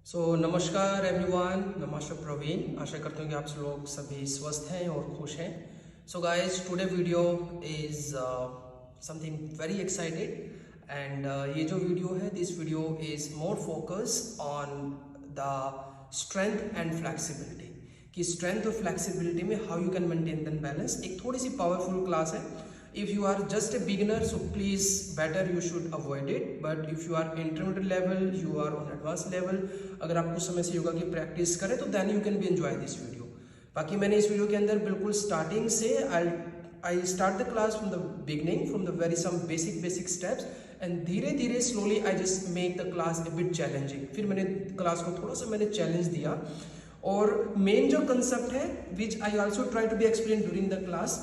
नमस्कार एवरीवन, नमस्कार प्रवीण। आशा करता हूँ कि आप लोग सभी स्वस्थ हैं और खुश हैं। Guys, today video is something very excited and ये जो वीडियो है, this video is more focus on the strength and flexibility. कि स्ट्रेंथ और फ्लेक्सिबिलिटी में how you can maintain than balance. एक थोड़ी सी पावरफुल क्लास है। If you are just a beginner, so please better you should avoid it. But if you are intermediate level, you are on advanced level, अगर आप कुछ समय से योगा की प्रैक्टिस करें तो then you can be enjoy this video. बाकी मैंने इस वीडियो के अंदर बिल्कुल स्टार्टिंग से I start the class from the beginning, from the very some basic steps, and धीरे धीरे slowly I just make the class a bit challenging. फिर मैंने क्लास को थोड़ा सा मैंने चैलेंज दिया और मेन जो कंसेप्ट है which I also try to be explained during the class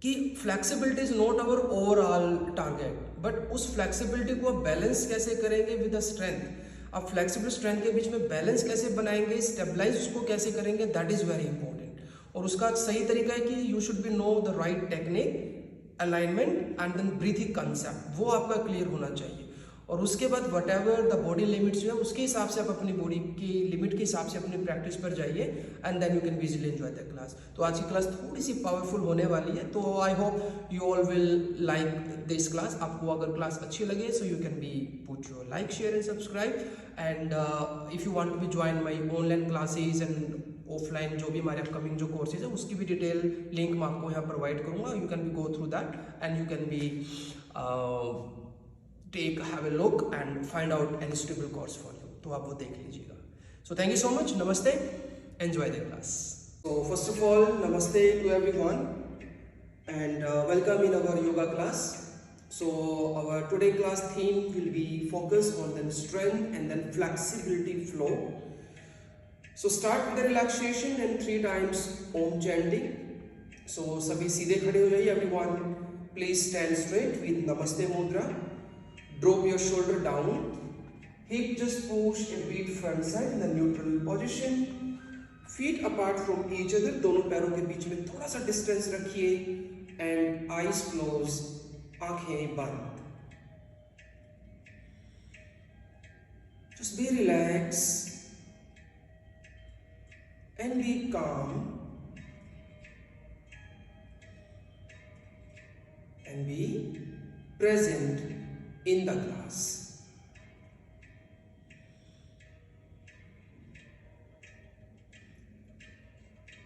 कि flexibility is not our overall target, but उस फ्लेक्सिबिलिटी को आप बैलेंस कैसे करेंगे विद द स्ट्रेंथ। आप फ्लेक्सिबल स्ट्रेंथ के बीच में बैलेंस कैसे बनाएंगे, स्टेबलाइज उसको कैसे करेंगे, दैट इज वेरी इंपॉर्टेंट। और उसका सही तरीका है कि you should be know the right technique, alignment and then breathing concept, वो आपका क्लियर होना चाहिए। और उसके बाद whatever the body limits जो है उसके हिसाब से आप अपनी बॉडी की लिमिट के हिसाब से अपनी प्रैक्टिस पर जाइए and then you can easily enjoy the class. तो आज की क्लास थोड़ी सी पावरफुल होने वाली है, तो I hope you all will like this class. आपको अगर क्लास अच्छी लगे so you can be put your like, share and subscribe. And if you want to be join my online classes and offline जो भी हमारे upcoming जो courses है उसकी भी डिटेल लिंक मैं आपको यहाँ प्रोवाइड करूँगा। You can be go through that and you can B have a look and find out any suitable course for you, तो आप वो देख लीजिएगा। So thank you so much, namaste, enjoy the class. So first of all, namaste to everyone and welcome in our yoga class. So our today class theme will be focus on the strength and then flexibility flow. So start with the relaxation and 3 times Om chanting. So सभी सीधे खड़े हो जाइए everyone. Please stand straight with Namaste Mudra. Drop your shoulder down. Hip just push a bit front side in the neutral position. Feet apart from each other. दोनों पैरों के बीच में थोड़ा सा डिस्टेंस रखिए and eyes close. आंखें बंद. Just be relaxed and be calm and be present in the class.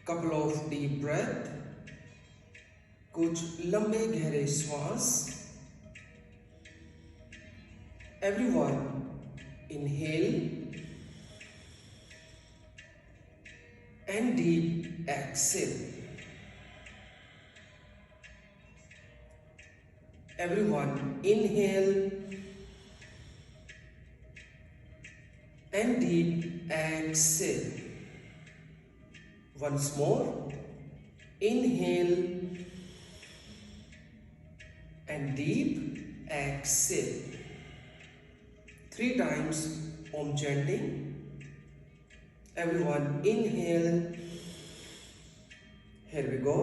Couple of deep breath, कुछ लंबे गहरे श्वास। Everyone inhale and deep exhale. Everyone inhale and deep exhale. Once more, inhale and deep exhale. 3 times Om chanting. Everyone inhale. Here we go.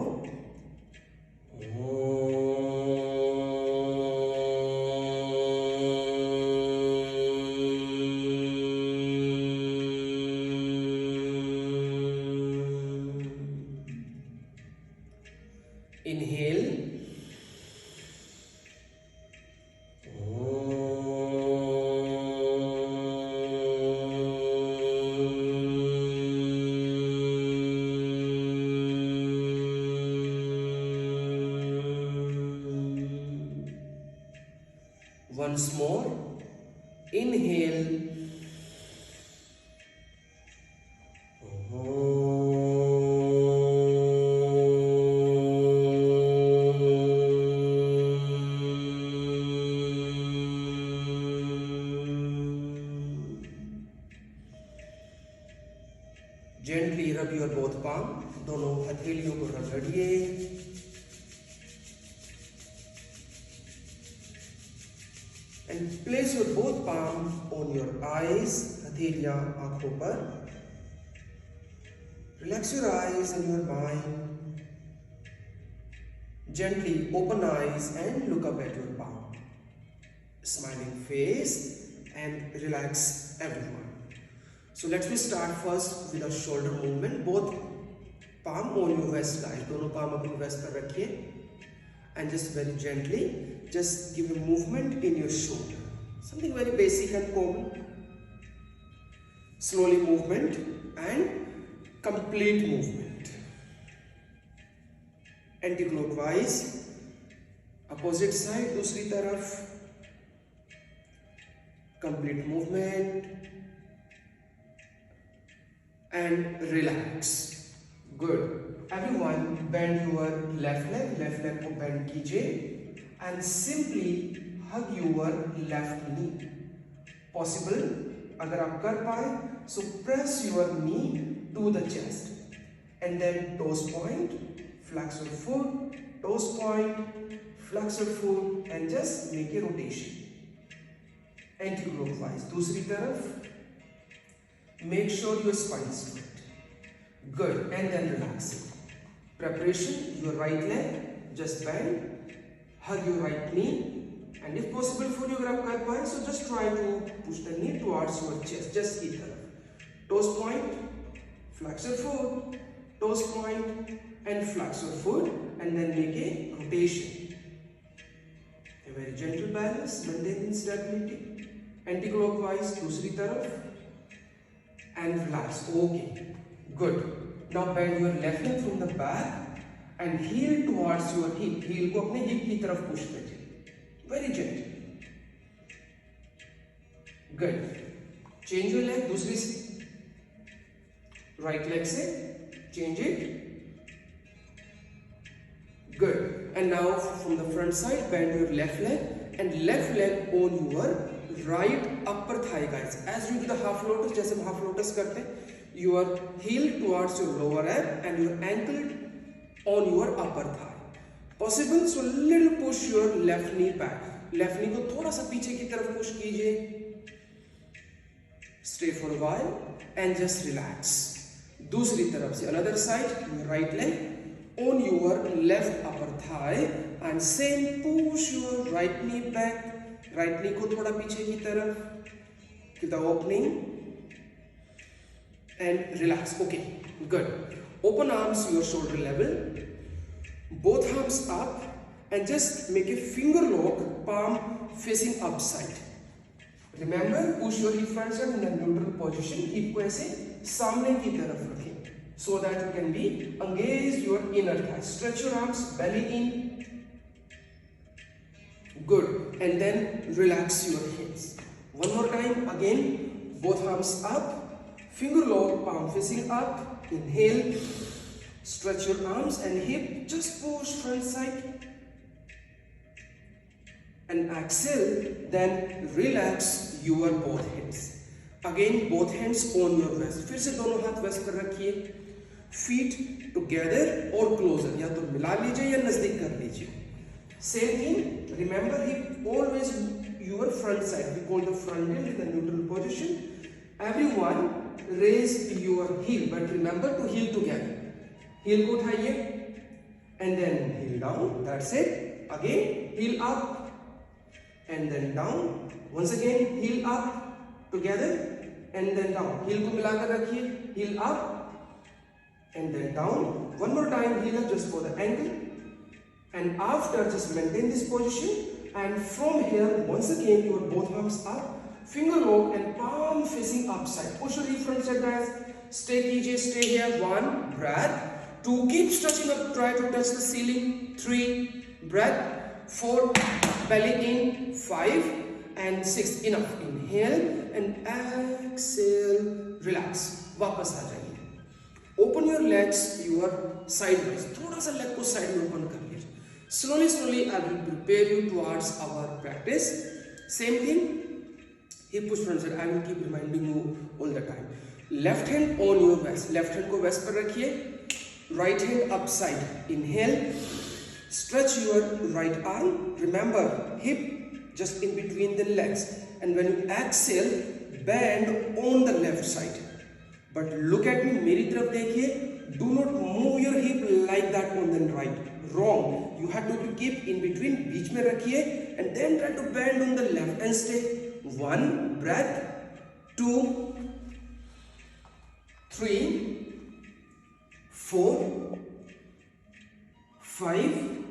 Inhale. Once more. Inhale. Gently rub your both palm. दोनों हथेलियों को रगड़िए। And place your both palm on your eyes. हथेलियां आंखों पर। Relax your eyes and your mind. Gently open eyes and look up at your palm. Smiling face and relax everyone. So let's we start first with a shoulder movement. Both palm on your waist line, दोनों palm अपनी waist पर रखिए, and just very gently, just give a movement in your shoulder. Something very basic and common. Slowly movement and complete movement. Anti-clockwise, opposite side, दूसरी तरफ. Complete movement and relax. Good. Everyone bend your left leg को bend कीजिए and simply hug your left knee. Possible अगर आप कर पाए so press your knee to the chest and then toes point, flex your foot, toes point, flex your foot and just make a rotation. Anti-clockwise. दूसरी तरफ. Make sure your spine is straight. Good. And then relax it. Preparation. Your right leg. Just bend. Hug your right knee. And if possible for you, अगर आप कर पाए, so just try to push the knee towards your chest. Just की तरफ. Toes point. Flex your foot. Toes point. And flex your foot. And then make a rotation. A very gentle balance. Maintaining stability. Anti-clockwise. दूसरी तरफ. And relax. Okay. Good. Now bend your left leg from the back and heel towards your hip. Heel को अपने hip की तरफ push कीजिए. Very gentle. Good. Change your leg. दूसरी right leg से change it. Good. And now from the front side, bend your left leg and left leg on your right upper thigh, guys. As you do the half lotus, जैसे हम half lotus करते हैं, your heel towards your lower ab and your ankle on your upper thigh. Possible, so little push your left knee back. Left knee को थोड़ा सा पीछे की तरफ push कीजिए. Stay for a while and just relax. दूसरी तरफ से another side, your right leg on your left upper thigh and same push your right knee back. Right knee को थोड़ा पीछे की तरफ. Keep the opening and relax. Okay, good. Open arms to your shoulder level. Both arms up and just make a finger lock, palm facing upside. Remember, push your hip front side in a neutral position. Hip को ऐसे सामने की तरफ रखें so that you can be engage your inner thigh. Stretch your arms, belly in. Good. And then relax your hands. One more time. Again, both arms up. Finger lock, palm facing up. Inhale. Stretch your arms and hip. Just push front side. And exhale. Then relax your both hands. Again, both hands on your waist. फिर से दोनों हाथ waist पर रखिए. Feet together or closer. या तो मिला लीजिए या नजदीक कर लीजिए. Same thing. Remember, hip always your front side. We call the front heel in the neutral position. Everyone raise your heel, but remember to heel together. Heel को उठाइए and then heel down. That's it. Again, heel up and then down. Once again, heel up together and then down. Heel को मिलाकर रखिए. Heel up and then down. One more time, heel up just for the ankle. And after, just maintain this position and from here once again your both arms up, finger lock and palm facing upside. Push your hip front side, guys. Stay कीजिए, stay here. 1 breath. 2, keep stretching up, try to touch the ceiling. 3 breath. 4 belly in. 5 and 6. Enough. Inhale and exhale. Relax. वापस आ जाइए. Open your legs your sideways. थोड़ा सा leg को side में open कर लीजिए. Slowly, I will prepare you towards our practice. Same thing, hip push front side. I will keep reminding you all the time. Left hand on your waist. Left hand को waist पर रखिए. Right hand upside. Inhale. Stretch your right arm. Remember, hip just in between the legs. And when you exhale, bend on the left side. But look at me. मेरी तरफ देखिए. Do not move your hip like that on the right. Wrong. You have to keep in between. बीच में रखिए and then try to bend on the left and stay. 1 breath. 2 3, 4, 5,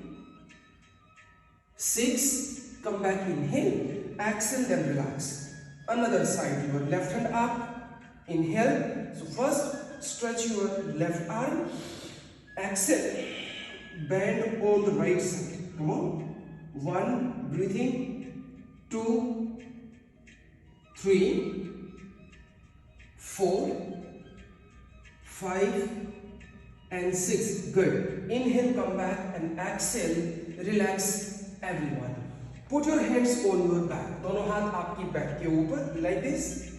6. Come back, inhale, exhale, then relax. Another side, your left hand up, inhale. So first stretch your left arm, exhale, bend on the right side. Come on. 1, breathing. 2, 3, 4, 5 and 6. Good. Inhale, come back and exhale, relax everyone. Put your hands on your back. दोनों हाथ आपकी back के ऊपर, like this,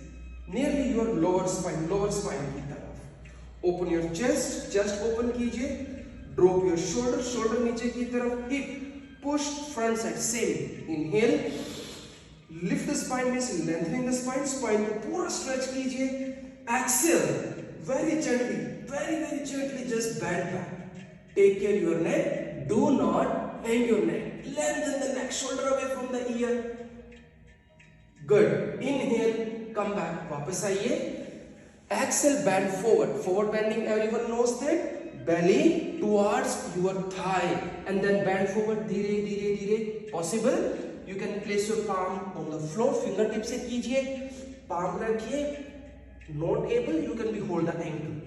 nearly your lower spine की तरफ. Open your chest, chest open कीजिए. Drop your shoulder, shoulder नीचे की तरफ. Hip, push front side, same. Inhale, lift the spine, means lengthening the spine. Spine को पूरा stretch कीजिए. Exhale, very gently, just bend back. Take care of your neck. Do not hang your neck. Lengthen the neck, shoulder away from the ear. Good. Inhale, come back. वापस आइए. Exhale, bend forward. Forward bending, everyone knows that. Belly towards your thigh, and then bend forward. धीरे. Possible? You can place your palm on the floor. Fingertips से कीजिए. Palm रखिए. Not able, you can be hold the ankle.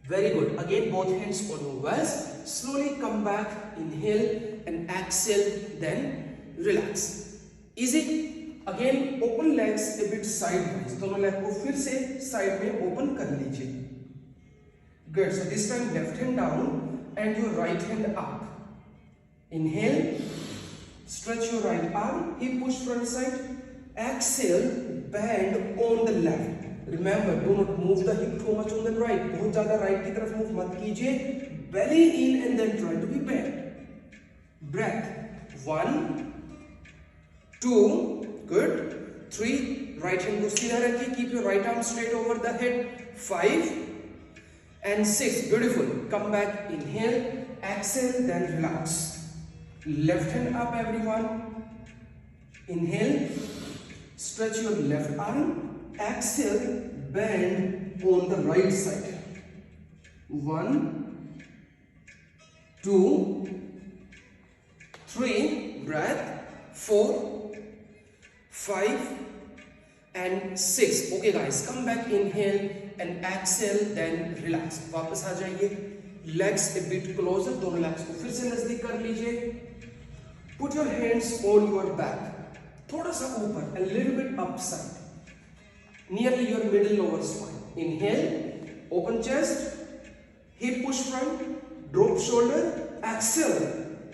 Very good. Again, both hands on your waist. Slowly come back. Inhale and exhale. Then relax. Easy. Again, open legs a bit sideways. दोनों leg को फिर से side में open कर लीजिए. Good. So this time left hand down and your right hand up. Inhale. Stretch your right arm. Hip push front side. Exhale. Bend on the left. Remember, do not move the hip too much on the right. बहुत ज़्यादा right की तरफ move मत कीजिए. Belly in and then try to be bent. Breath. 1, 2, good. 3. Right hand को सीधा रखिए. Keep your right arm straight over the head. 5 and 6. Beautiful. Come back. Inhale. Exhale. Then relax. Left hand up, everyone. Inhale. Stretch your left arm. Exhale, bend on the right side. 1, 2, 3, breath. 4, 5 and 6. Okay guys, come back, inhale and exhale, then relax. वापस आ जाइए. Legs a bit closer. दोनों legs को फिर से नजदीक कर लीजिए. Put your hands on your back. थोड़ा सा ऊपर, a little bit upside. Nearly your middle lower spine. Inhale, open chest, hip push front, drop shoulder, exhale,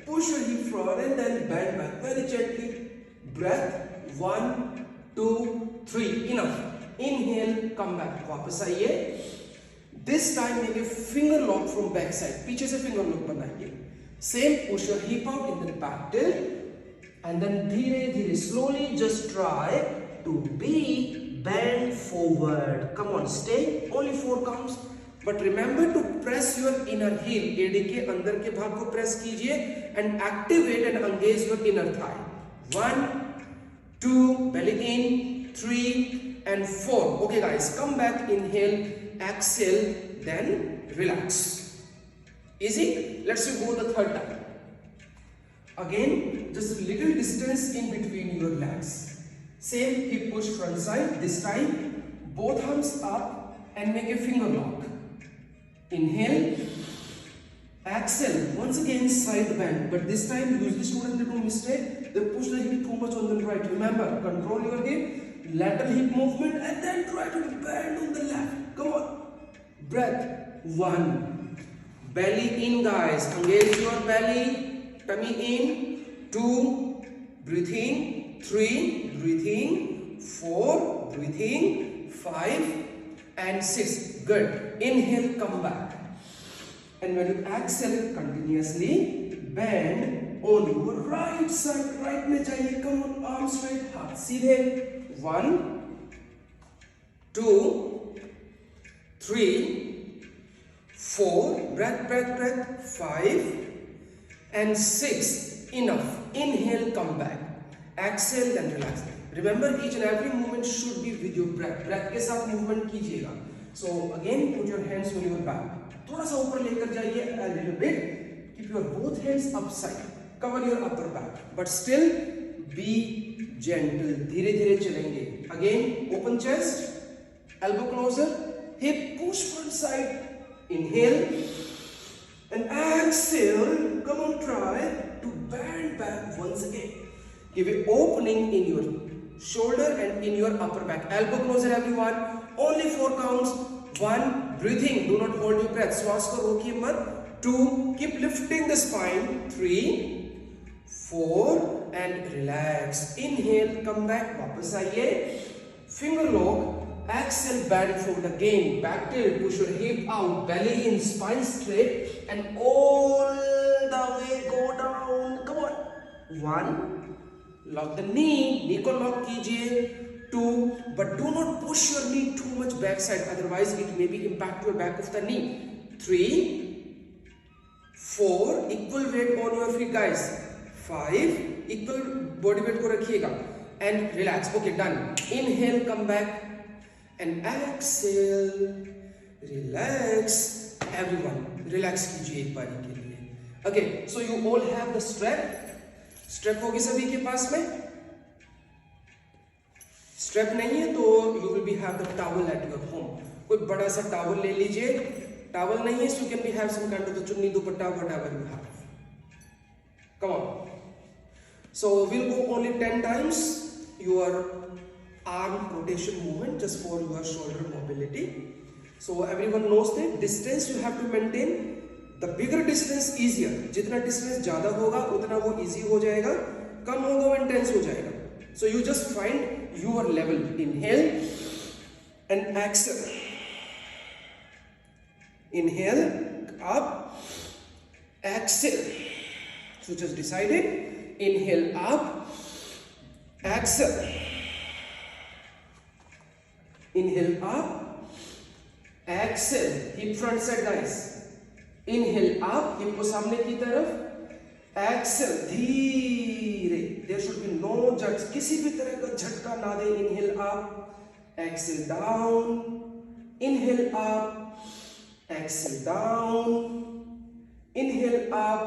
push your hip forward and then bend back very gently. Breath. 1, 2, 3. Enough. Inhale, come back. वापस आइए. This time make a finger lock from back side. पीछे से finger lock बनाइए. Same, push your hip out in the back tilt. And then धीरे slowly just try to be bend forward. Come on, stay. Only 4 counts. But remember to press your inner heel. एड़ी के अंदर के भाग को press कीजिए and activate and engage your inner thigh. 1, 2, belly in, 3 and 4. Okay guys, come back. Inhale, exhale, then relax. Easy. Let's go the third time. Again, just a little distance in between your legs. Same, hip push front side. This time, both arms up and make a finger lock. Inhale, exhale. Once again, side bend. But this time, usually students they do mistake. They push the hip too much on the right. Remember, control your hip, lateral hip movement, and then try to bend on the left. Come on. Breath. 1. Belly in, guys. Engage your belly. Tummy in. 2. Breathe in. 3, breathe in. 4, breathe in. 5 and 6. Good. Inhale, come back. And when you exhale, continuously bend on your right side. Right में जाइए. Come on, arms straight, हाथ सीधे. 1, 2, 3, 4. Breath. 5 and 6. Enough. Inhale, come back. Exhale, then relax. Remember each and every movement should be with your breath, breath के साथ movement कीजिएगा। So again put your hands on your back, थोड़ा सा ऊपर लेकर जाइए, a little bit, keep your both hands upside, cover your upper back, but still be gentle, धीरे धीरे चलेंगे। Again open chest, elbow closer, hip push front side, inhale and exhale, come on, try to bend back once again, give an opening in your shoulder and in your upper back, elbow closer everyone, only 4 counts, 1, breathing, do not hold your breath, श्वास को रोकिए मत, 2, keep lifting the spine, 3, 4 and relax, inhale, come back, वापस आइए, finger lock, exhale, bend forward again, back tilt, push your hip out, belly in, spine straight and all the way go down, come on, 1, lock the knee को lock कीजिए, 2, but do not push your knee too much backside, otherwise it may be impact your back of the knee, 3, 4, equal weight on your feet guys, 5, equal body weight को रखिएगा and relax, okay done, inhale, come back and exhale, relax, everyone relax कीजिए एक बारी के लिए। okay, so you all have the strap होगी सभी के पास में, स्ट्रेप नहीं है तो you will be have the towel at your home, कोई बड़ा सा टॉवल ले लीजिए, टॉवल नहीं है so you can be have some kind of the chunni dupatta whatever you have, come on. So will go only 10 times your arm rotation movement just for your shoulder mobility. So everyone knows the distance you have to maintain, the bigger distance easier, जितना distance ज्यादा होगा उतना वो easy हो जाएगा, कम होगा वो intense हो जाएगा। So you just find your level, inhale and exhale, inhale up, exhale, so just decide it, inhale up, exhale, inhale up, exhale, hip front side guys, inhale up, hip को सामने की तरफ, exhale धीरे, there should be no jerks, किसी भी तरह का झटका ना दे, inhale up, exhale down, inhale up, exhale down, inhale up,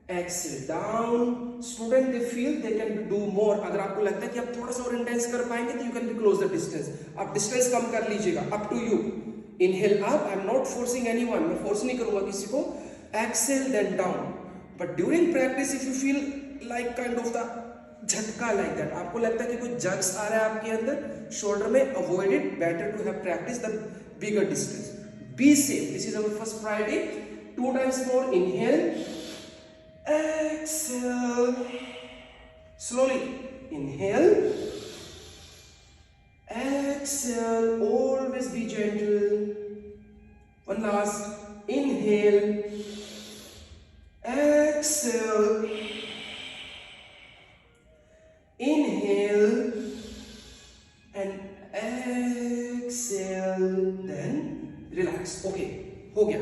exhale down. Student they feel they can do more, अगर आपको लगता है कि आप थोड़ा सा और इंटेंस कर पाएंगे तो you can be close the distance, आप डिस्टेंस कम कर लीजिएगा, up to you. Inhale up, I am not forcing anyone, मैं फोर्स नहीं करूंगा किसी को, exhale then down. But during practice if you feel like kind of the झटका like that, आपको लगता है कि कोई जग्स आ रहा है आपके अंदर शोल्डर में, avoid it, better to have practice the bigger distance, be safe, this is our first priority. 2 times more, inhale, exhale, slowly, inhale, exhale, always be gentle, one last, inhale, exhale, inhale and exhale, then relax, okay, हो गया,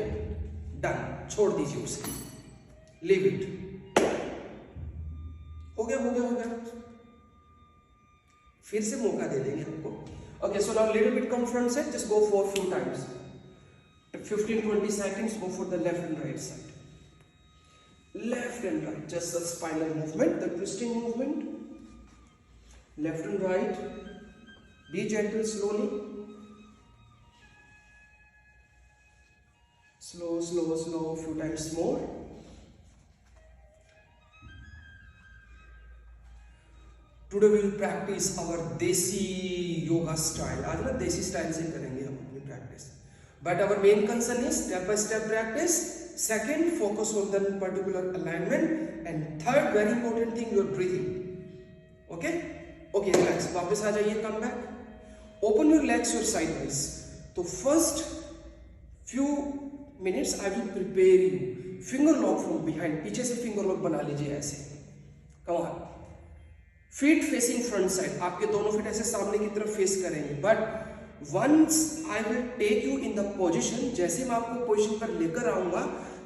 done, छोड़ दीजिए उसे, leave it, हो गया, फिर से मौका दे देंगे आपको। okay, so now little bit come front side, just go for few times, 15-20 seconds, go for the left and right side, left and right, just the spinal movement, the twisting movement, left and right, be gentle, slowly, slow, few times more. Today we will practice our desi yoga style, आज ना देसी style से करेंगे हम अपनी practice, but our main concern is step by step practice, second focus on the particular alignment, and third very important thing, your breathing, okay, relax, वापस आ जाइए, come back, open your legs your sideways, तो first few minutes I will prepare you, finger lock from behind, पीछे से finger lock बना लीजिए ऐसे, come on, feet facing front side, आपके दोनों feet ऐसे सामने की तरफ face करेंगे, but once I will take you in the position, जैसे मैं आपको पोजीशन पर लेकर आऊंगा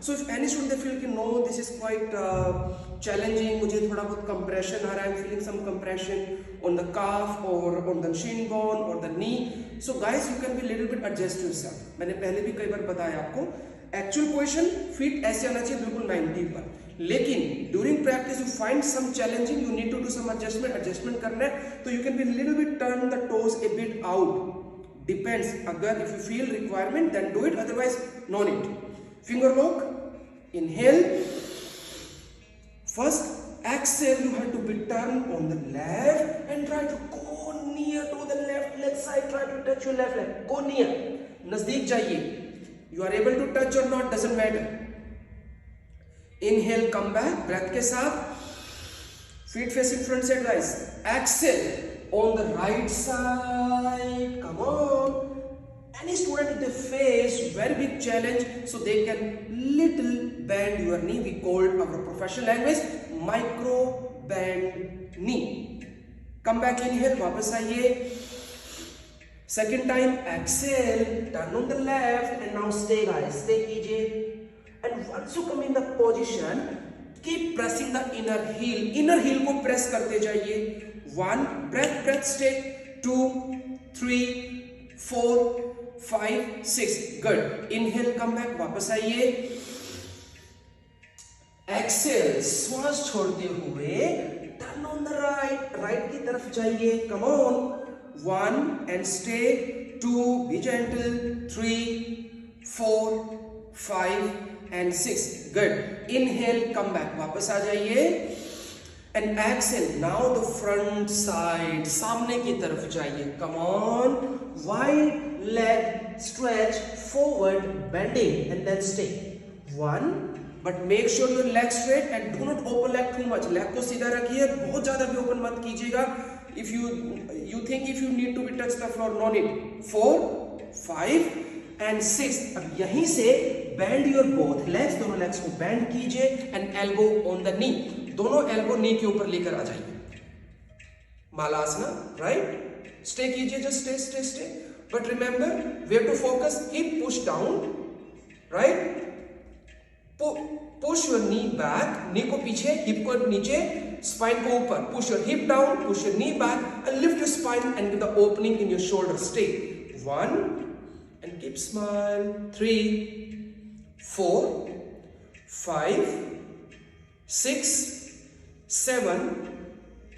so if any student they feel कि no this is quite challenging, मुझे थोड़ा बहुत कंप्रेशन आ रहा है, I am feeling some compression on the calf और ऑन द शिन बोन और the knee, so guys you can be little bit adjust yourself. मैंने पहले भी कई बार बताया आपको, एक्चुअल पोजीशन फीट ऐसे आना चाहिए बिल्कुल 90 पर, लेकिन during practice you find some challenging, you need to do some adjustment करना है, तो you can be little bit turn the toes a bit out, depends. अगर if you feel requirement then do it, otherwise no need. Finger lock, inhale, first exhale you have to be turn on the left and try to go near to the left side, try to touch your left leg, go near, नजदीक जाइए, you are able to touch or not doesn't matter। inhale, come back, breath के साथ, feet facing front side guys, exhale on the right side, come on। Any student they face very big challenge, so they can little bend your knee, we called our professional language micro bend knee। come back, inhale, वापस आइए, second time exhale, turn on the left and now stay guys, stay कीजिए, and once you come in the position keep pressing the inner heel को press करते जाइए, 1 breath stay, 2 3 4 5 6 good। inhale, come back, वापस आइए, exhale, श्वास छोड़ते हुए turn on the right की तरफ जाइए, come on, 1 and stay, 2 be gentle, 3 4 5 and 6 good। inhale, come back, वापस आ जाइए, and exhale, now the front side, सामने की तरफ जाइए, come on, wide leg stretch forward bending and then stay, 1 but make sure your leg straight and do not open leg too much, leg को सीधा रखिए, बहुत ज्यादा भी ओपन मत कीजिएगा, if you think if you need to be touch the floor, no need, 4 5 and 6। अब यहीं से bend your both legs, दोनों legs को bend कीजिए and elbow on the knee, दोनों elbow knee के ऊपर लेकर आ जाइए, मालासना, right, stay कीजिए, just stay, but remember we have to focus, hip push down, right, push your knee back, knee को पीछे, hip को नीचे, spine को ऊपर, push your hip down, push your knee back and lift your spine and with the opening in your shoulder, stay, 1 and keep smile, 3 4 5 6 7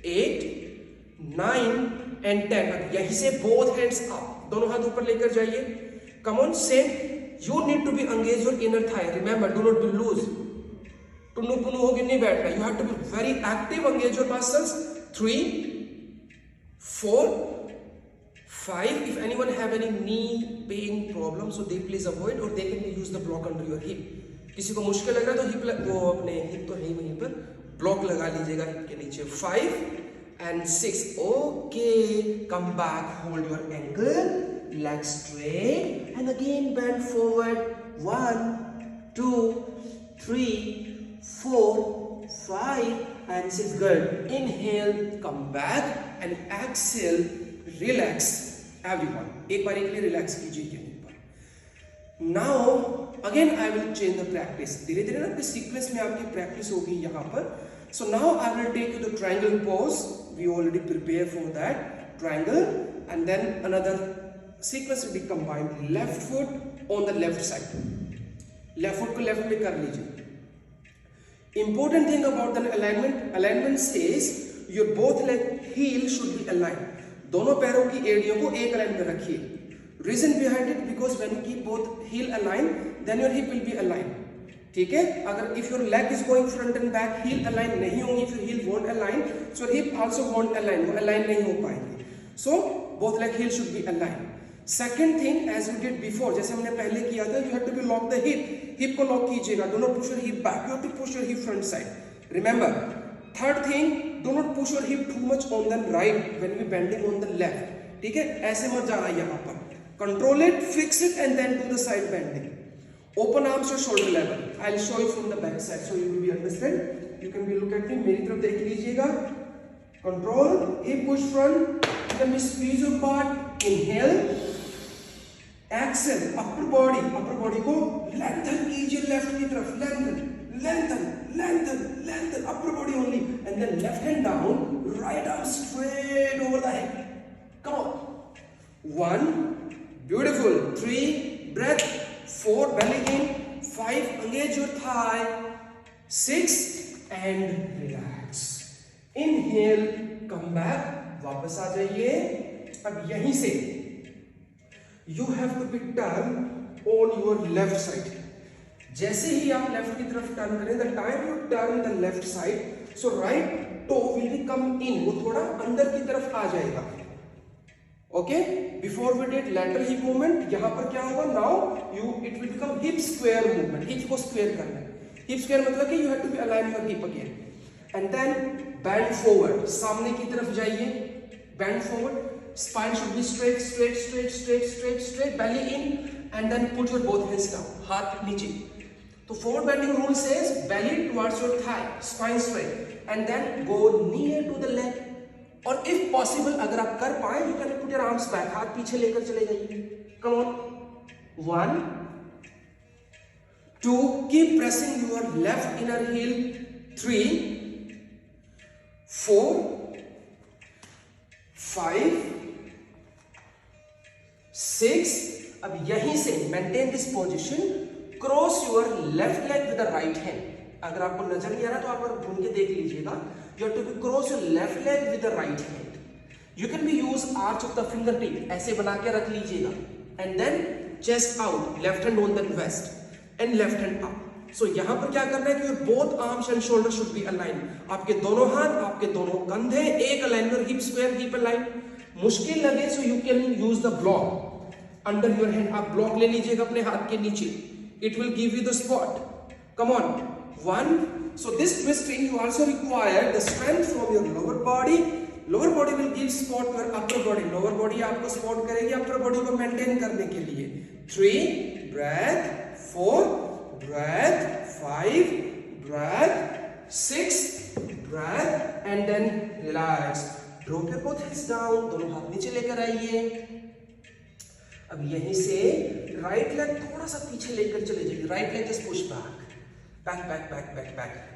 8 9 and 10। अब यहीं से both hands up, दोनों हाथ ऊपर लेकर जाइए, come on, same, you need to be engage your inner thigh, remember do not be loose, Tunnu Punnu होके नहीं बैठना, you have to be very active, engage your muscles, 3 4 5। if anyone have any knee pain problem so they please avoid or they can use the block under your hip, किसी को मुश्किल लग रहा है तो हिप, वो अपने हिप तो है वहीं पर, ब्लॉक लगा लीजिएगा हिप के नीचे, 5 and 6 okay, come back, hold your ankle, leg straight and again bend forward, 1 2 3 4 5 and 6 good। inhale, come back and exhale, relax everyone, एक बार के लिए रिलैक्स कीजिए ऊपर। now again I will change the practice, धीरे धीरे ना सीक्वेंस में आपकी प्रैक्टिस होगी यहाँ पर। so now I will take you the triangle pose, we already prepare for that triangle, and then another sequence will be combined, left foot on the left side, left foot को left में कर लीजिए। important thing about the alignment says your both leg heel should be aligned, दोनों पैरों की एड़ियों को एक line में रखिए। reason behind it, because when you keep both heel aligned then your hip will be aligned, ठीक है। अगर if your leg is going front and back, heel align नहीं होंगी, फिर heel won't align, so hip also won't align, वो align नहीं हो पाएंगे, so both leg heel should be aligned। second thing as we did before, जैसे हमने पहले किया था, you have to be lock the hip को lock कीजिएगा, do not push your hip back, you have to push your hip front side, remember। third thing, do not push your hip too much on the right when we bending on the left, ठीक है, ऐसे मत जाना यहाँ पर, control it, fix it and then do the side bending। open arms to shoulder level, I'll show you from the back side so you will be understand, you can be look at me, मेरी तरफ देख लीजिएगा, control, hip push front, then we squeeze your butt, inhale, exhale, upper body को lengthen कीजिए left की तरफ, lengthen upper body only, and then left hand down, right arm straight over the head. Come on. 1, beautiful. 3, breath. 4, belly in. 5, engage your thigh. 6, and relax. Inhale, come back. वापस आ जाइए. अब यहीं से you have to be turn on your left side. जैसे ही आप left की तरफ turn करें, the time you turn the left side, so right toe will be come in. वो थोड़ा अंदर की तरफ आ जाएगा. Okay, before we did lateral hip movement, यहां पर क्या होगा? Now it will become hip square movement. Hip को स्क्वायर करना है. हिप स्क्वायर मतलब कि you have to be align your hip again, and then bend forward. सामने की तरफ जाइए, bend forward. Spine should be straight, belly in, and then put your both hands down. हाथ नीचे. तो forward bending rule says belly towards your thigh, spine straight, and then go near to the leg. और if possible, अगर आप कर पाए, you can put your arms back. हाथ पीछे लेकर चले जाइए. Come on. 1, 2, keep pressing your left inner heel. 3, 4, 5, 6. अब यहीं से maintain this position. Cross your left leg with the right hand. अगर आपको नजर नहीं आ रहा तो आप घूम के देख लीजिएगा. You have to cross your left leg with the right hand. You can be use arch of the fingertip. ऐसे बना के रख लीजिएगा. And then chest out, left hand on the wrist and left hand up. So यहाँ पर क्या करना है कि your both arms and shoulders should be aligned. आपके दोनों हाथ, आपके दोनों कंधे एक अलाइन में, hip square, hip align. मुश्किल लगे so you can use the block under your hand. आप block ले लीजिएगा अपने हाथ के नीचे. It will give you the spot. Come on. 1. So this twisting you also require the strength from your lower body. Lower body will give spot to your upper body. Lower body आपको support करेगी upper body को maintain करने के लिए. 3, breath. 4, breath. 5, breath. 6, breath. And then relax. Drop your both hands down. दोनों हाथ नीचे लेकर आइए. अब यहीं से राइट लेग थोड़ा सा पीछे लेकर चले जाइए. Right leg just push back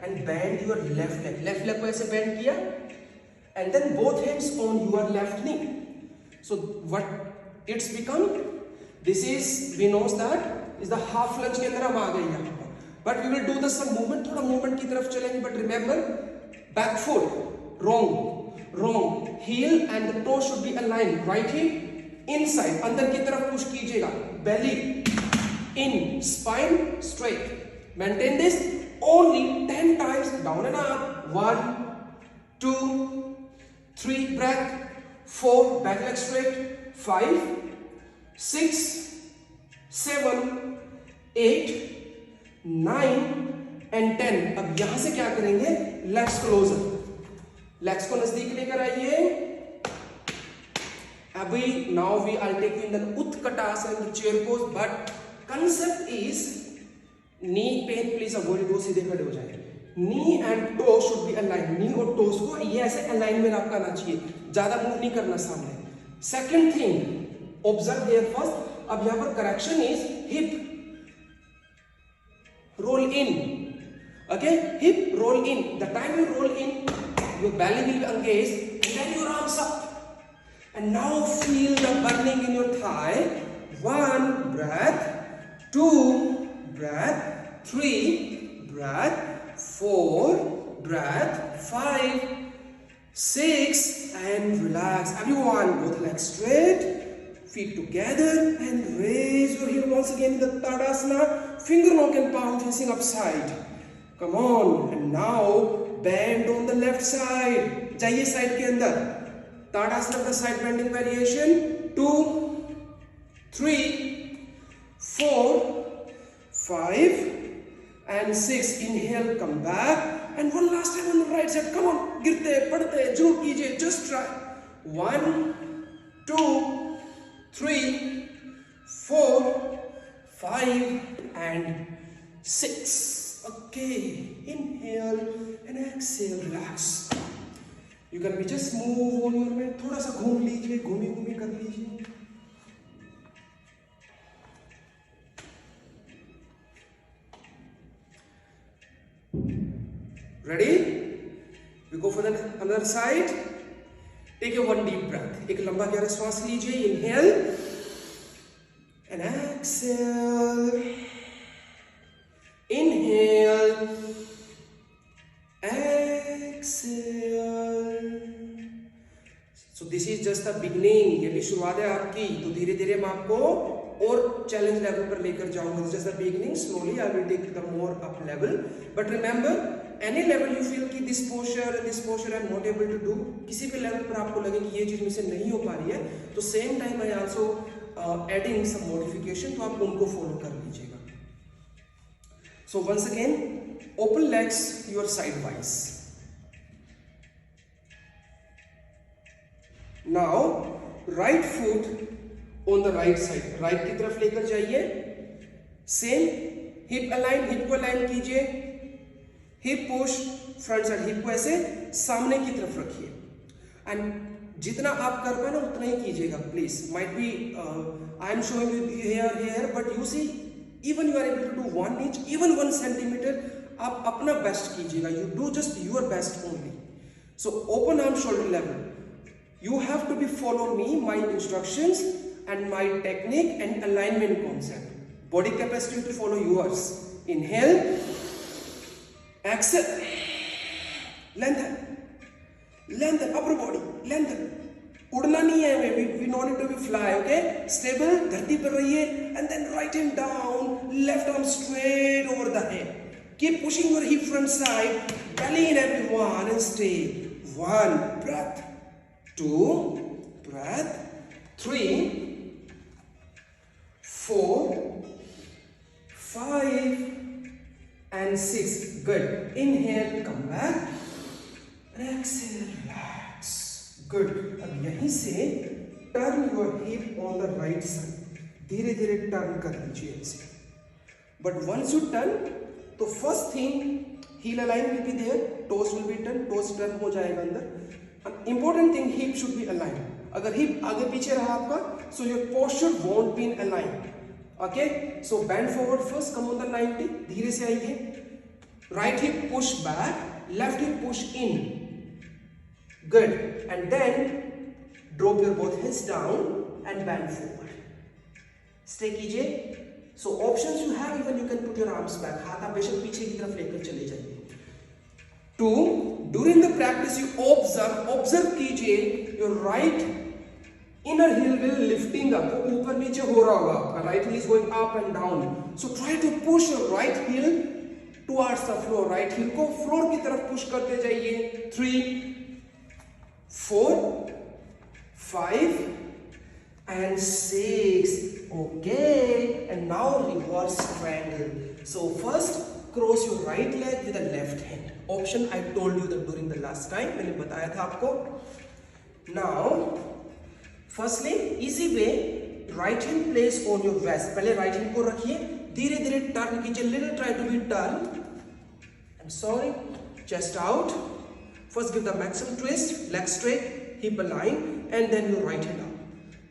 and bend your left leg. Left leg को ऐसे बेंड किया and then both hands on your left knee. So what it's become, this is, we knows that is the half lunge के अंदर हम आ गए यहाँ पर. But we will do the some movement, थोड़ा मूवमेंट की तरफ चलेंगे. But remember, back foot wrong, heel and the toe should be align. Right hip inside, अंदर की तरफ पुश कीजिएगा. Belly in, spine straight. Maintain this only 10 times. Down and up. 1, 2, 3, breath. 4, back leg straight. 5, 6, 7, 8, 9 and 10. अब यहां से क्या करेंगे? Legs closer. Legs को नजदीक लेकर आइए. अभी now I'll take you in the Utkatasana, the chair pose. But concept is knee pain please avoid. दो सीधे खड़े हो जाए. Knee and toe should be align. Knee और टोस को ये ऐसे अलाइन में आपका आना चाहिए. ज्यादा मूव नहीं करना सामने. Second thing, observe here first. अब यहां पर correction is hip roll in. Okay, hip roll in. The time you roll in, your belly will be engaged and then your arms up. And now feel the burning in your thigh. 1, breath. 2, breath. 3, breath. 4, breath. 5, 6, and relax. Everyone, both legs straight, feet together, and raise your heel once again in the Tadasana. Finger knock and palm facing upside. Come on. And now bend on the left side. जाइए side के अंदर. Tadasana the side bending variation. 2, 3, 4, 5 and 6. Inhale, come back, and one last time on the right side. Come on, गिरते पड़ते जो कीजिए. Just try. 1, 2, 3, 4, 5 and 6. Okay, inhale and exhale. Relax. You can be just move on your way. थोड़ा सा घूम लीजिए, घूमी कर लीजिए. Ready? We go for the other side. Take a one deep breath. एक लंबा गहरा श्वास लीजिए. Inhale and exhale. Inhale, exhale. So this is just the beginning. ये भी शुरुआत है आपकी. तो धीरे धीरे मैं आपको और चैलेंज लेवल पर लेकर जाऊंगा. This is just the beginning. Slowly I will take the more up level. But remember, any level you feel कि this posture and this posture I am not able to do, किसी भी level पर आपको लगे कि ये चीज मुझसे नहीं हो पा रही है, तो same time I also adding some modification, तो आप उनको फॉलो कर लीजिएगा. So once again, open legs your sidewise. Now right foot on the right side, right की तरफ लेकर जाइए. Same hip align, hip को align कीजिए. Hip push front side, hip को ऐसे सामने की तरफ रखिए. And जितना आप कर पाए ना उतना ही कीजिएगा please. Might be I am showing you here, but you see even you are able to do 1 inch, even 1 centimeter, आप अपना बेस्ट कीजिएगा. You do just your best only. So open arm shoulder level. You have to be follow me, my instructions and my technique and alignment concept. Body capacity to follow yours. Inhale, exhale, lengthen, lengthen upper body, lengthen. उड़ना नहीं है हमें. We don't need to be fly, okay? Stable, धरती पर रहिए, and then right hand down, left arm straight over the head. Keep pushing your hip front side, belly in everyone, and stay. 1 breath, 2 breath, 3, 4, 5, and 6. Good. Inhale, come back, and exhale, relax. Good. अब यहीं से turn your hip on the right side. धीरे धीरे turn कर लीजिए ऐसे. But once you turn, तो first thing heel align will be there, toes will be turn, toes turn हो जाएगा अंदर. Important thing, hip should be aligned. अगर hip आगे पीछे रहा आपका, so your posture won't be in aligned. Okay? So bend forward first, come on the 90. धीरे से आइए. Right hip push back, left hip push in. Good. And then drop your both hands down and bend forward. Stay कीजिए. So options you have, even you can put your arms back. हाथ आप बेशक पीछे की तरफ लेकर चले जाइए. 2. During the practice you observe कीजिए your right inner heel will lifting up. ऊपर नीचे हो रहा होगा आपका. Right heel is going up and down. So try to push your right heel towards the floor. Right heel को floor की तरफ push करते जाइए. 3, 4, 5, and 6. Okay, and now reverse triangle. So first cross your right leg with the left hand. Option I told you that during the last time, मैंने बताया था आपको. Now firstly easy way, right hand place on your waist. पहले right hand को रखिए, धीरे धीरे turn कीजिए. Little try to be turn. I'm sorry. Chest out. First give the maximum twist, leg straight, hip align, and then your right hand up.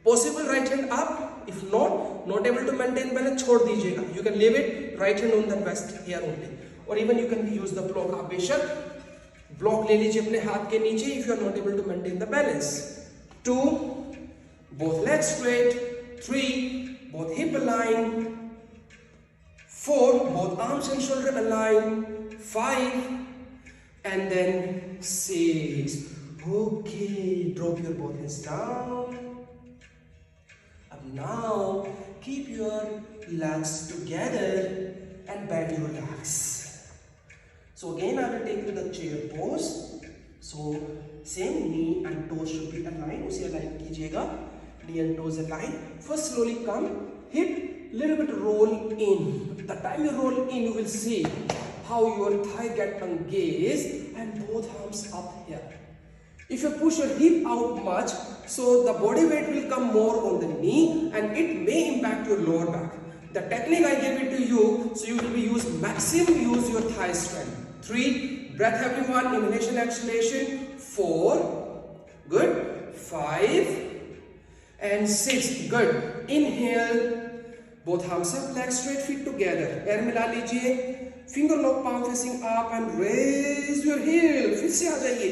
Possible right hand up. If not able to maintain balance, छोड़ दीजिएगा. You can leave it right hand on the waist here only, or even you can use the block. आप बेशक block ले लीजिए अपने हाथ के नीचे if you are not able to maintain the balance. 2, both legs straight. 3, both hip align. 4, both arms and shoulder align. 5, and then 6. Okay, drop your both hands down. Now keep your legs together and bend your legs. So again I will take you the chair pose. So same knee and toes should be aligned. उसे align कीजिएगा. Knee and toes align. First slowly come, hip little bit roll in. The time you roll in, you will see how your thigh get engaged and both arms up here. If you push your hip out much, so the body weight will come more on the knee and it may impact your lower back. The technique I gave it to you, so you will be maximum use your thigh strength. 3, breath everyone, inhalation, exhalation. 4, good. 5 and 6, good. Inhale, both arms up, legs straight, feet together. Air मिला लीजिए. Finger lock, palm facing up and raise your heel. फिर से आ जाइए.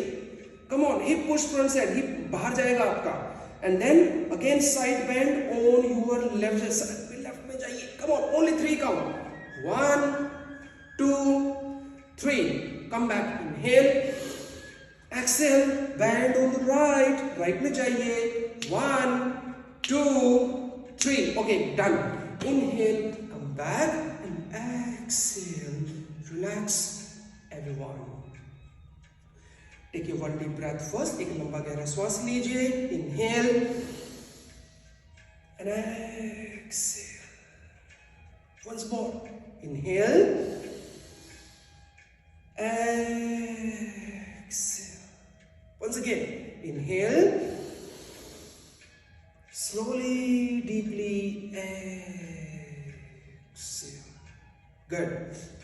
Come on, hip push front side, hip बाहर जाएगा आपका. And then again side bend on your left side. Left में जाइए. Come on, only 3 count. 1, 2, 3. Come back. Inhale. Exhale. Bend on the right. Right में जाइए. 1, 2, 3. Okay, done. Inhale. Come back and exhale. Relax, everyone. Take your 1 deep breath first. एक लंबा गहरा श्वास लीजिए. Inhale and exhale. Once more. Inhale. Exhale. Once again. Inhale. Slowly, deeply. Exhale. Good.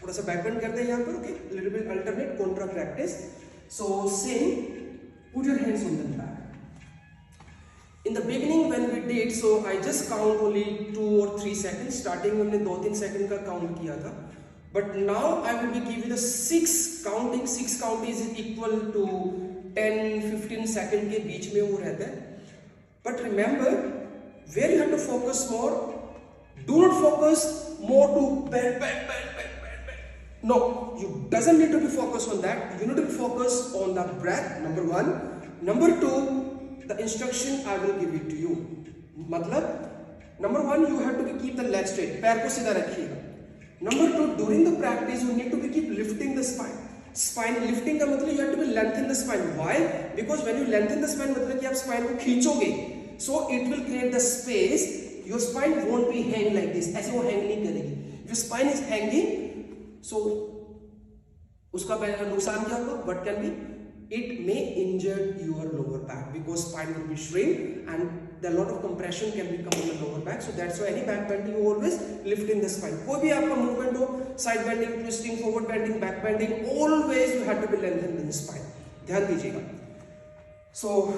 थोड़ा सा back bend करते हैं यहाँ पर. Okay. Little bit alternate contra practice. So same. Put your hands on the back. In the beginning when we did, so I just count only 2 or 3 seconds. Starting में हमने 2-3 second का count किया था. But now I will be giving the 6 counting. 6 count is equal to 10-15 second के बीच में वो रहता है. But remember, where you have to focus more. Do not focus more to bend. No, you doesn't need to be focused on that. You need to be focused on the breath. Number 1. Number 2, the instruction I will give it to you. मतलब number 1, you have to keep the leg straight. पैर को सीधा रखिएगा. Number 2, during the practice you need to keep lifting the spine. Spine lifting का मतलब you have to be lengthen the spine. Why? Because when you lengthen the spine मतलब कि आप spine को खींचोगे. So it will create the space. Your spine won't be hang like this. ऐसे वो hang नहीं करेगी. If your spine is hanging, so उसका नुकसान क्या होगा? What can be? It may injure your lower back because spine will be shrink and the lot of compression can become on the lower back. So that's why any back bending you always lift in the spine. कोई भी आपका movement हो, side bending, twisting, forward bending, back bending, always you have to be lengthened in the spine. ध्यान दीजिएगा. So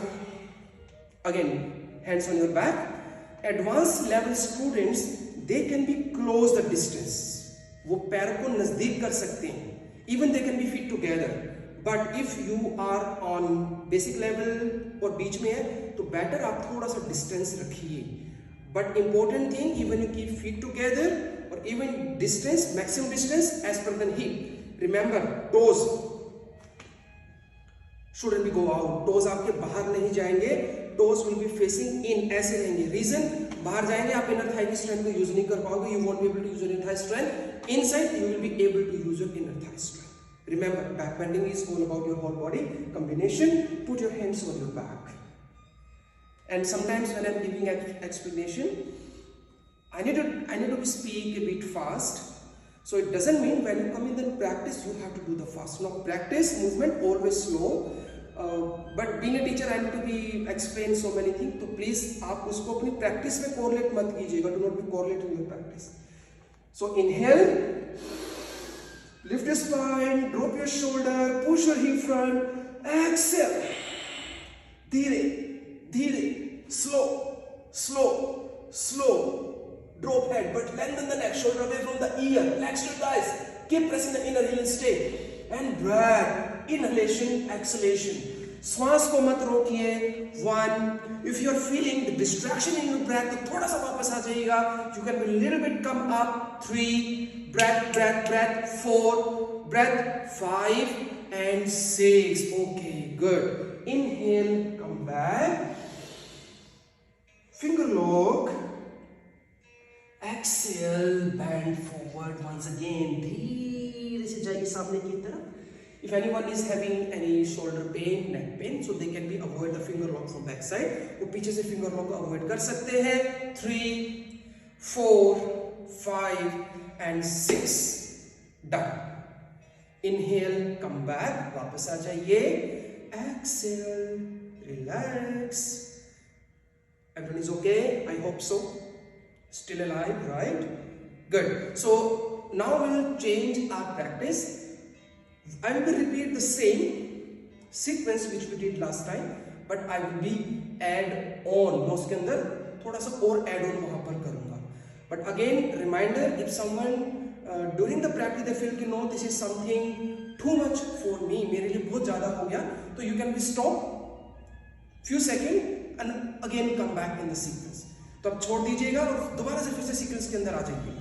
again, hands on your back. Advanced level students, they can be close the distance. वो पैर को नजदीक कर सकते हैं. Even they can be fit together. But if you are on basic level और बीच में है तो better आप थोड़ा सा distance रखिए. But important thing, even you keep feet together or even distance, maximum distance as per the hip. Remember, toes shouldn't be go out. Toes आपके बाहर नहीं जाएंगे. Toes will be facing in. ऐसे रहेंगे. Reason, बाहर जाएंगे आप inner thigh की strength को use नहीं कर पाओगे. You won't be able to use your inner thigh strength. Inside, you will be able to use your inner thigh strength. Remember, back bending is all about your whole body combination. Put your hands on your back. And sometimes when I'm giving explanation, I need to speak a bit fast. So it doesn't mean when you come in the practice you have to do the fast. No, practice movement always slow. But being a teacher, I need to be explain so many things. So please, आप उसको अपनी practice में correlate मत कीजिएगा. Do not be correlate in your practice. So inhale. Lift your spine, drop your shoulder, push your hip front, exhale. Dhire, dhire, slow, slow, slow. Drop head, but lengthen the neck, shoulder away from the ear, relax your thighs. Keep pressing the inner heel and stay. And breath, inhalation, exhalation. श्वास को मत रोकिए. 1. If you are feeling the distraction in your breath, तो थोड़ा सा वापस आ जाइएगा. You can be a little bit come up. 3. Breath, breath, breath. 4. Breath. 5 and 6. Okay, good. Inhale, come back. Finger lock. Exhale, bend forward once again. धीरे से जाइए सामने की तरफ. If anyone is having any shoulder pain, neck pain, so they can be avoid the finger lock from back side. वो पीछे से finger lock को avoid कर सकते हैं. 3, 4, 5 and 6. Done. Inhale, come back. वापस आ जाइए. Exhale, relax. Everyone is okay? I hope so. Still alive, right? Good. So now we will change our practice. I will repeat the same sequence which we did last time, but I will be add on. मैं उसके अंदर थोड़ा सा और add on वहाँ पर करूँगा. But again, reminder: if someone during the practice they feel कि no this is something too much for me, मेरे लिए बहुत ज्यादा हो गया, तो you can be stop few second and again come back in the sequence. तो आप छोड़ दीजिएगा और दोबारा से फिर से सीक्वेंस के अंदर आ जाइए।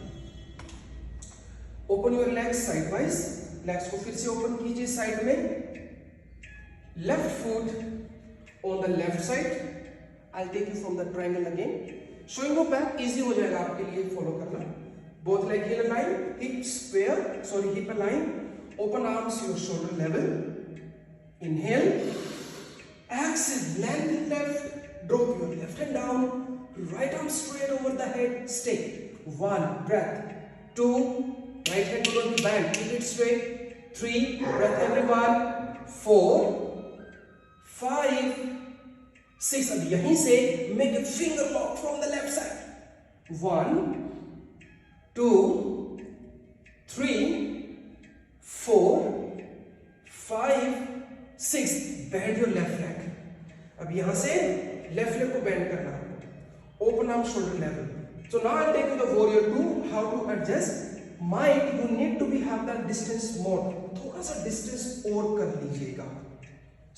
Open your legs side wise, legs को फिर से ओपन कीजिए साइड में, left foot on the left side, I will take you from the triangle again, showing no back, easy हो जाएगा आपके लिए फॉलो करना। Both leg heel align, hips square, sorry hip align, open arms your shoulder level, inhale, exhale, lengthen left, drop your left hand down, right arm straight over the head, stay, 1 breath, 2 right hand will be bent, keep it straight, 3 breath everyone, 4 5 6, अब यहीं से make a finger lock from the left side, 1 2 3 4 5 6, bend your left leg, अब यहां से left leg को bend करना है, open arm shoulder level. So now I take you the warrior 2, how to adjust might, you need to be have that distance more, थोड़ा सा distance और कर लीजिएगा,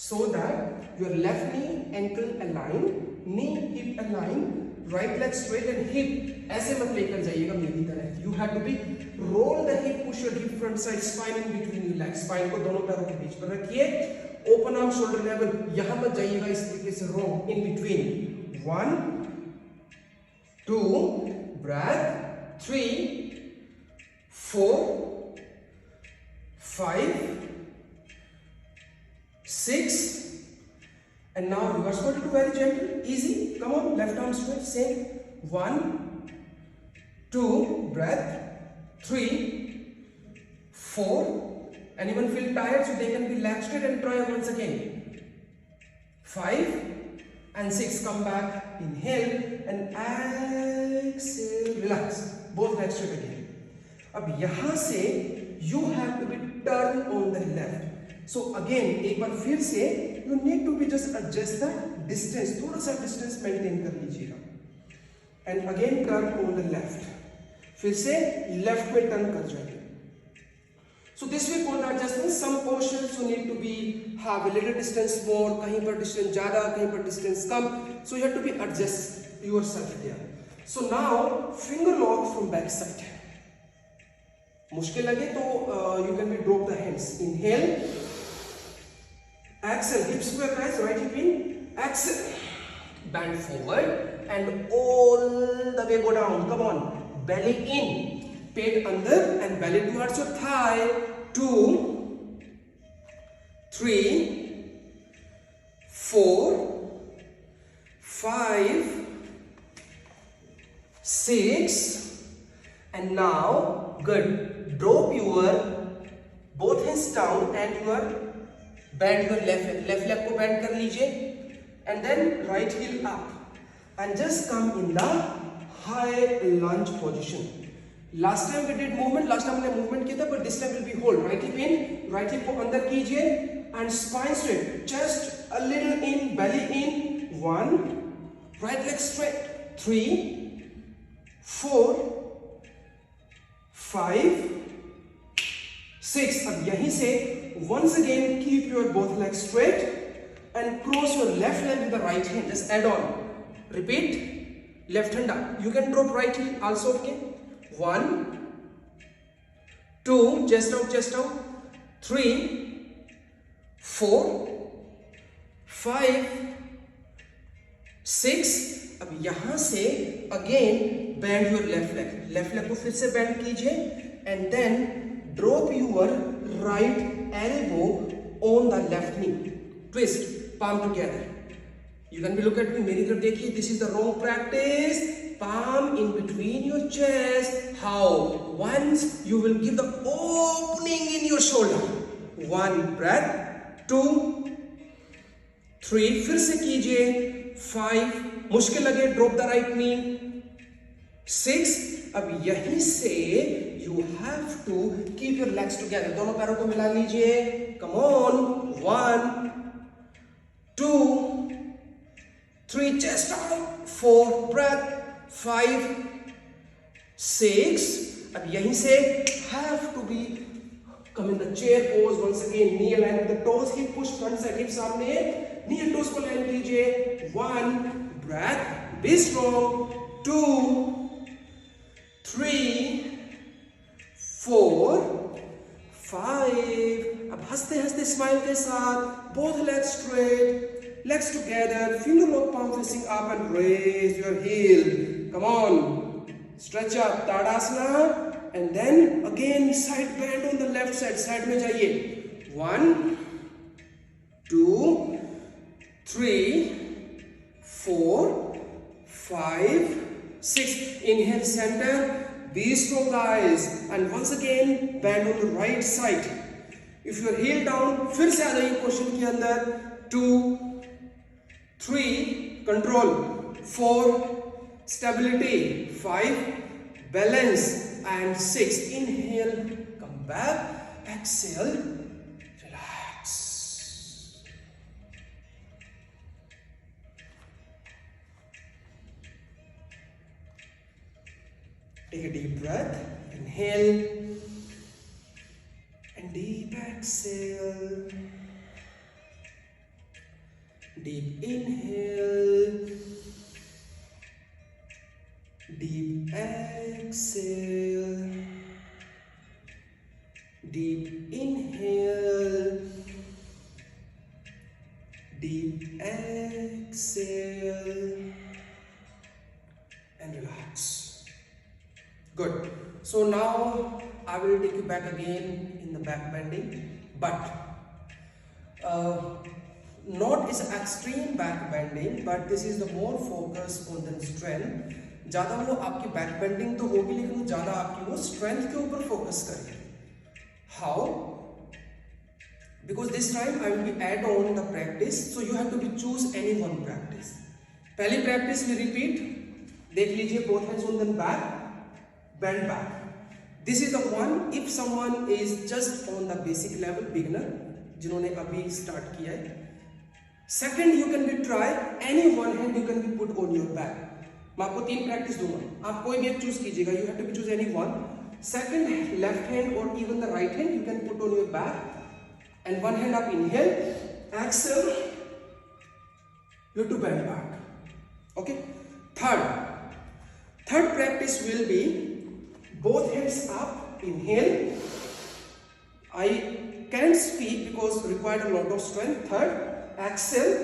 so that your left knee ankle align, knee hip align, right leg straight and hip ऐसे मत लेकर जाइएगा मेरी तरह, you have to be roll the hip, push your hip front side, spine in between your legs, spine को दोनों पैरों के बीच पर रखिए, open arm shoulder level, यहाँ मत जाइएगा इस तरीके से, wrong, in between, 1 2 breath, 3 4 5 6, and now reverse go to very gentle, easy, come on, left arm straight, same, 1 2 breath, 3 4, anyone feel tired, so they can be leg straight and try once again, 5 and 6, come back, inhale and exhale, relax, both legs straight again। अब यहां से you have to be turn on the left, so again एक बार फिर से you need to be just adjust the distance, थोड़ा सा distance maintain कर लीजिएगा, and again turn on the left, फिर से left में turn कर जाइए। So this we call the adjustment, some portions you need to be have a little distance more, कहीं पर distance ज़्यादा, कहीं पर distance come, so you have to be adjust yourself there। So now finger lock from back side, मुश्किल लगे तो you can be drop the hands, inhale, exhale, hip square guys, right hip in, exhale, bend forward and all the way go down, come on, belly in, pate under and belly towards your thigh, 2 3 4 5 6, and now good, drop your both hands down and your bend your left leg को bend कर लीजिए, and then right heel up and just come in the high lunge position। Last time we did movement, last time हमने movement किया था, but this time will be hold, right hip in, right hip को अंदर कीजिए and spine straight, chest a little in, belly in, 1 right leg straight, 3 4 5 6, अब यहीं से once again keep your both legs straight and cross your left leg with the right hand, just add on, repeat, left hand up, you can drop right heel also, okay, 1 2 chest out 3 4 5 6, अब यहां से again bend your left leg को फिर से bend कीजिए and then drop your right elbow on the left knee, twist, palm together, you can be look at me, मेरी तरफ देखिए, this is the wrong practice, palm in between your chest, how, once you will give the opening in your shoulder, 1 breath, 2 3, फिर से कीजिए, 5, मुश्किल लगे drop the right knee, 6, अब यहीं से you have to keep your legs together, दोनों पैरों को मिला लीजिए, come on, 1 2 3, chest out, 4 breath, 5 6, अब यहीं से have to be come in the chair pose once again, knee aligned with the toes, hip push front side, hip सामने, knee and toes को align कीजिए. 1 breath, be strong. 2 3 4 5. अब हंसते हंसते smile के साथ, both legs straight, legs together, finger lock palm facing up and raise your heel. Come on, stretch up, Tadasana, and then again side bend on the left side. Side में जाइए. 1 2 3 4 5 6. Inhale center. Be strong, guys. And once again, bend on the right side. If you are heel down, फिर से आ जाइए question के अंदर. 2 3 control. 4 stability. 5 balance. And 6 inhale. Come back. Exhale. Relax. Take a deep breath. Inhale. And deep exhale. Deep inhale. Deep exhale. Deep inhale. Deep exhale. And relax. Good. So now I will take you back again in the back bending, but not is extreme back bending, but this is the more focus on the strength. ज़्यादा वो आपकी back bending तो होगी, लेकिन वो ज़्यादा आपकी वो स्ट्रेंथ के ऊपर फोकस करेगी. How? Because this time I will be add on the practice, so you have to be choose any one practice. पहली practice we repeat. देख लीजिए, both hands on the back, bend back. This is the one if someone is just on the basic level, beginner, जिन्होंने अभी start किया है. Second, you can be try any one hand you can be put on your back. मैं आपको 3 practice दूंगा, आप कोई भी एक चूज कीजिएगा. You have to be choose any one. Second, left hand or even the right hand you can put on your back, and one hand up. Inhale, exhale. You have to bend back. Okay. Third practice will be both hands up. Inhale. I can't speak because required a lot of strength. Third, exhale.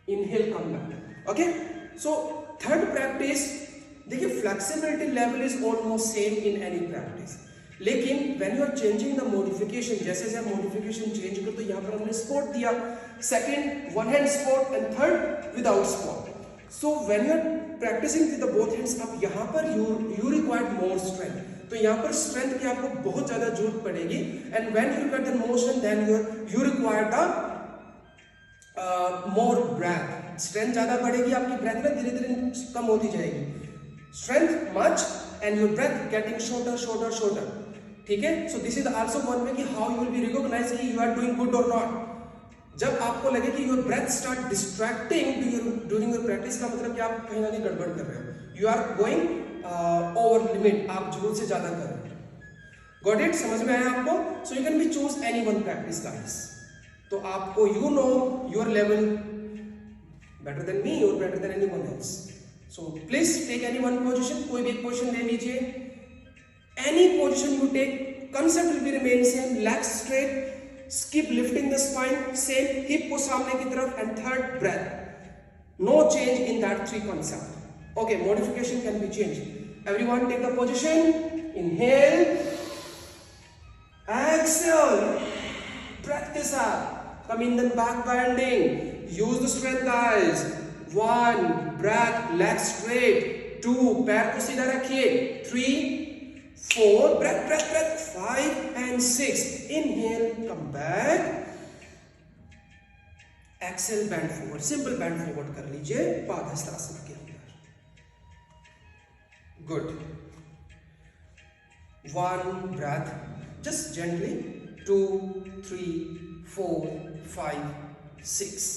Inhale, come back. Okay. So third practice, देखिए flexibility level is almost same in any practice. लेकिन when you are changing the modification, जैसे जैसे modification change करो, तो यहाँ पर हमने spot दिया. Second, one hand spot, and third without spot. So when you are practicing with the both hands up, यहाँ पर you require more strength. तो यहाँ पर strength की आपको बहुत ज़्यादा जरूरत पड़ेगी. And when you get the motion, then you require the more breath. Strength ज़्यादा बढ़ेगी, आपकी breath में धीरे धीरे कम होती जाएगी. Strength much and your breath getting shorter. ठीक है? So this is also one way कि how you will be recognized कि you are doing good or not. जब आपको लगे कि your breath start distracting during your practice, का मतलब कि आप कहीं ना कहीं गड़बड़ कर रहे हो. You are going over limit, आप जरूरत से ज़्यादा कर रहे हो. Got it? समझ में आया आपको? So you can be choose any one practice, guys. तो आपको you know your level better than me or better than anyone else. So please take any one position. कोई भी एक position ले लीजिए. Any position you take, concept will be remain same. Legs straight, skip lifting the spine, same. Hip को सामने की तरफ, and third breath. No change in that 3 concept. Okay, modification can be changed. Everyone take the position. Inhale, exhale. Breath के साथ. Come in the back bending. Use the strength, guys. 1 breath, legs straight. 2 पैर को सीधा रखिए. 3 4 breath. 5 and 6. Inhale, come back. Exhale, bend forward. Simple bend forward कर लीजिए पादहस्तासन के अंदर. Good. 1 breath, just gently. 2 3 4 5 6.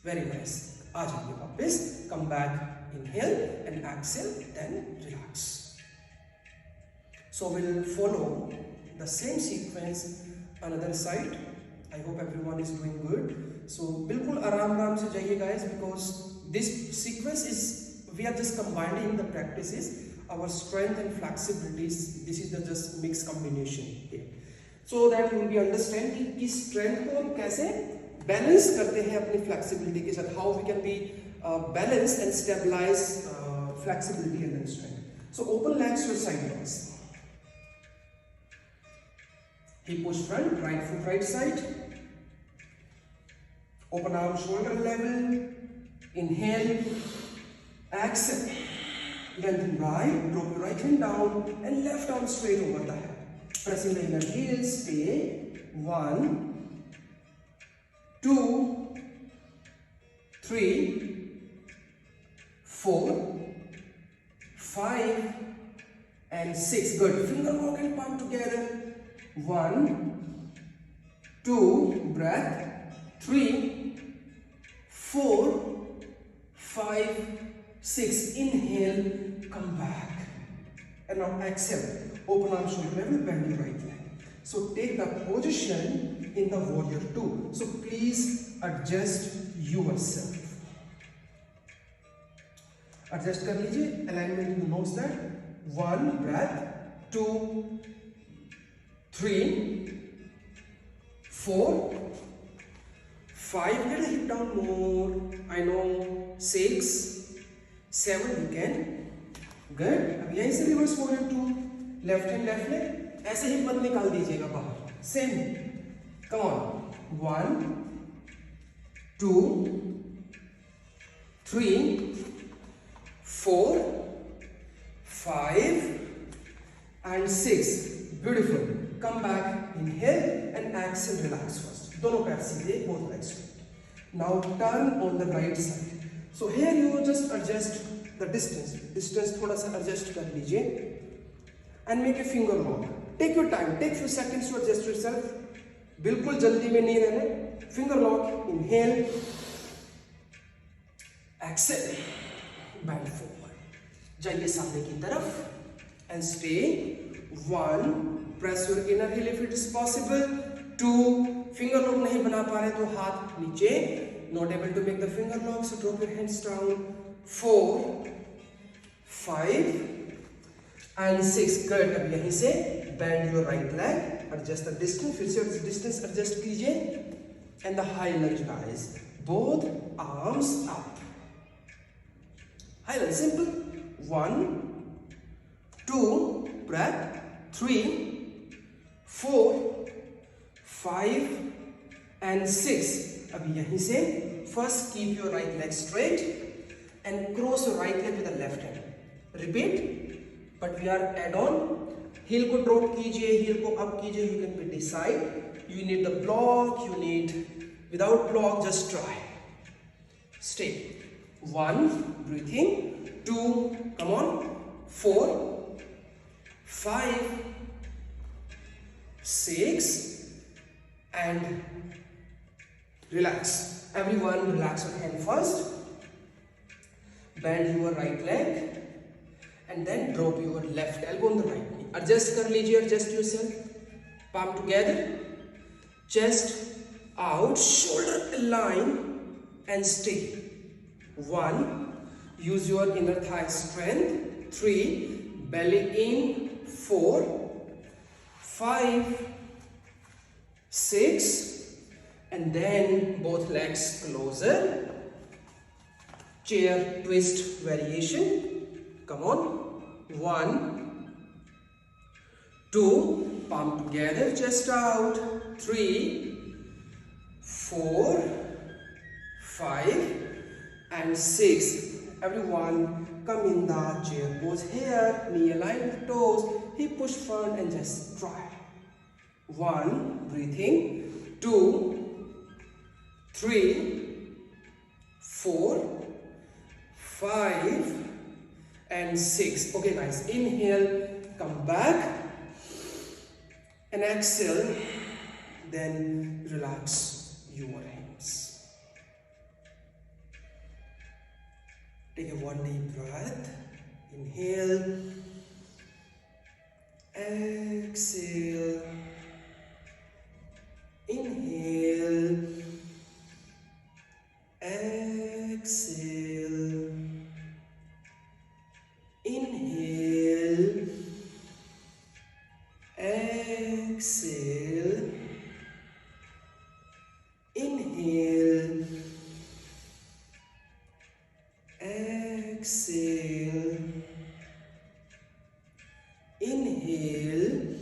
Very nice. आ जाइए वापस, come back, inhale and exhale, then relax. So we'll follow the same sequence another side. I hope everyone is doing good. So बिल्कुल आराम से जाइए guys, because this sequence is, we are just combining the practices, our strength and flexibilities. This is the just mixed combination here, so that you will be understanding कि strength को हम कैसे balance करते हैं अपनी flexibility के साथ. How we can be balance and stabilize flexibility and then strength. So open legs to sideways. Hip push front, right foot right side. Open arm shoulder level. Inhale, exhale. Lengthen right, drop your right hand down and left arm straight over the head. Pressing the inner heels, stay. 1, 2, 3, 4, 5 and 6. Good. Finger walk and palm together. 1, 2, breath, 3, 4, 5, 6. Inhale, come back. And now exhale. Open arm shoulder level, bend your right leg. So take the position in the warrior 2. So please adjust yourself. Adjust कर लीजिए. Alignment you notice that. 1, breath, 2, 3, 4, 5, get a hip down more, I know, 6, 7, you can, good. अब यहीं से reverse warrior 2, left hand left leg, ऐसे ही बंद निकाल दीजिएगा बाहर, same, come on, 1, 2, 3, 4, 5 and 6, beautiful. Come back, inhale and exhale, relax first. दोनों पैर सीधे, both legs. Now turn on the right side. So here you just adjust the distance. Distance थोड़ा सा adjust कर लीजिए and make a finger lock. Take your time. Take few seconds to adjust yourself. बिल्कुल जल्दी में नहीं रहना. Finger lock. Inhale. Exhale. Bend forward. जाइए सामने की तरफ and stay. 1. Press your inner heel if it is possible. 2. Finger lock नहीं बना पा रहे तो हाथ नीचे. Not able to make the finger lock, so drop your hands down. 4, 5 and 6. Good. अब यहीं से bend your right leg. Adjust the distance. फिर से distance adjust कीजिए. And the high lunge, guys. Both arms up. High lunge, simple. 1, 2, breath. 3, 4, 5 and 6. अब यहीं से first keep your right leg straight and cross your right leg with the left hand. Repeat. But we are add on. Heel को drop कीजिए, heel को up कीजिए. You can decide. You need the block. You need without block. Just try. Stay. 1. Breathing. 2. Come on. 4, 5, 6 and relax. Everyone relax your hand first. Bend your right leg and then drop your left elbow on the right knee. Adjust कर लीजिए, adjust yourself. Palm together. Chest out, shoulder align and stay. 1. Use your inner thigh strength. 3. Belly in. 4, 5, 6 and then both legs closer. Chair twist variation. Come on. 1, 2, palm together, chest out. 3, 4, 5 and 6. Everyone come in the chair pose here, knee align with toes, hip push front and just try. 1, breathing. 2, 3, 4, 5 and 6. Okay guys, inhale, come back and exhale, then relax your hands. Take a one deep breath. Inhale. Exhale. Inhale. Exhale. Inhale. Exhale. Inhale. Exhale. Inhale.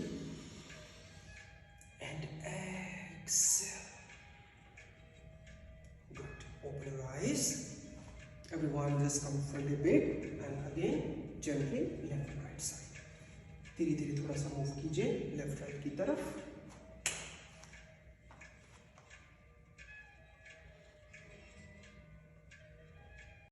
And exhale. Good. Open your eyes. Everyone just comfort a bit and again gently left and right side. धीरे धीरे थोड़ा सा move कीजिए left right की तरफ.